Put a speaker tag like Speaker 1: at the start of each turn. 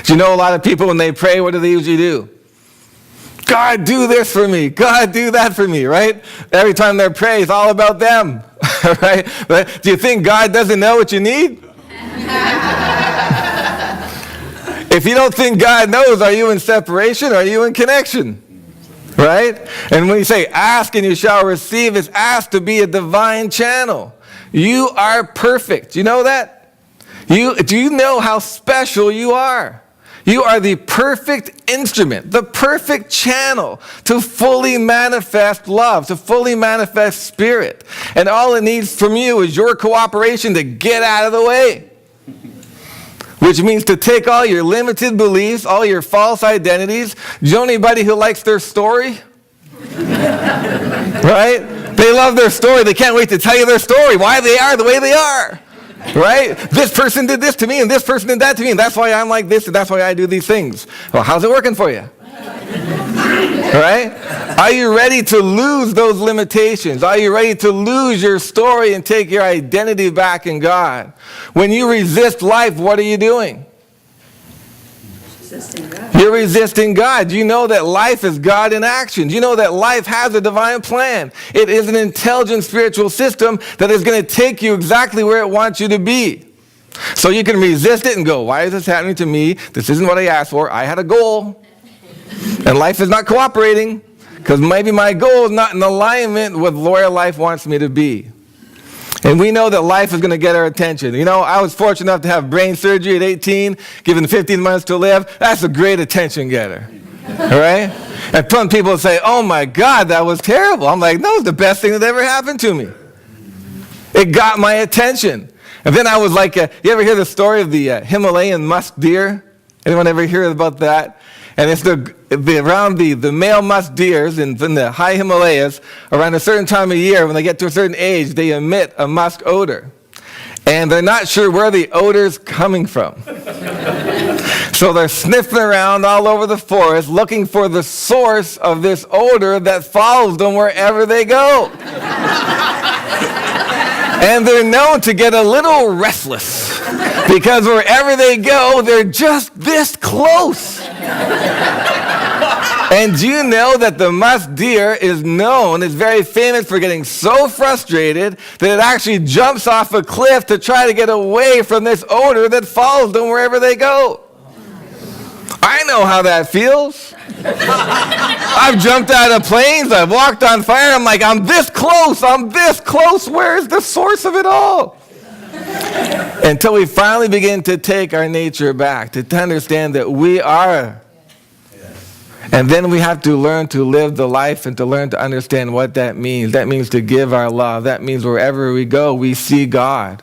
Speaker 1: Do you know a lot of people when they pray, what do they usually do? God, do this for me. God, do that for me, right? Every time they pray, it's all about them, right? But do you think God doesn't know what you need? If you don't think God knows, are you in separation or are you in connection? Right? And when you say ask and you shall receive, it's ask to be a divine channel. You are perfect. You know that? Do you know how special you are? You are the perfect instrument, the perfect channel to fully manifest love, to fully manifest spirit. And all it needs from you is your cooperation to get out of the way. Which means to take all your limited beliefs, all your false identities. Do you know anybody who likes their story? Right? They love their story. They can't wait to tell you their story, why they are the way they are. Right? This person did this to me, and this person did that to me, and that's why I'm like this, and that's why I do these things. Well, how's it working for you? Right? Are you ready to lose those limitations? Are you ready to lose your story and take your identity back in God? When you resist life, what are you doing?
Speaker 2: Resisting God.
Speaker 1: You're resisting God. You know that life is God in action. You know that life has a divine plan. It is an intelligent spiritual system that is going to take you exactly where it wants you to be. So you can resist it and go, why is this happening to me? This isn't what I asked for. I had a goal. And life is not cooperating because maybe my goal is not in alignment with where life wants me to be. And we know that life is going to get our attention. You know, I was fortunate enough to have brain surgery at 18, given 15 months to live. That's a great attention getter. All right? And some people say, oh my God, that was terrible. I'm like, no, it's the best thing that ever happened to me. It got my attention. And then I was like, you ever hear the story of the Himalayan musk deer? Anyone ever hear about that? And it's around the male musk deers in the high Himalayas, around a certain time of year, when they get to a certain age, they emit a musk odor. And they're not sure where the odor's coming from. So they're sniffing around all over the forest, looking for the source of this odor that follows them wherever they go. And they're known to get a little restless because wherever they go, they're just this close. And do you know that the musk deer is very famous for getting so frustrated that it actually jumps off a cliff to try to get away from this odor that follows them wherever they go? I know how that feels. I've jumped out of planes, I've walked on fire, I'm like, I'm this close, where's the source of it all? Until we finally begin to take our nature back, to understand that we are. And then we have to learn to live the life and to learn to understand what that means. That means to give our love. That means wherever we go, we see God.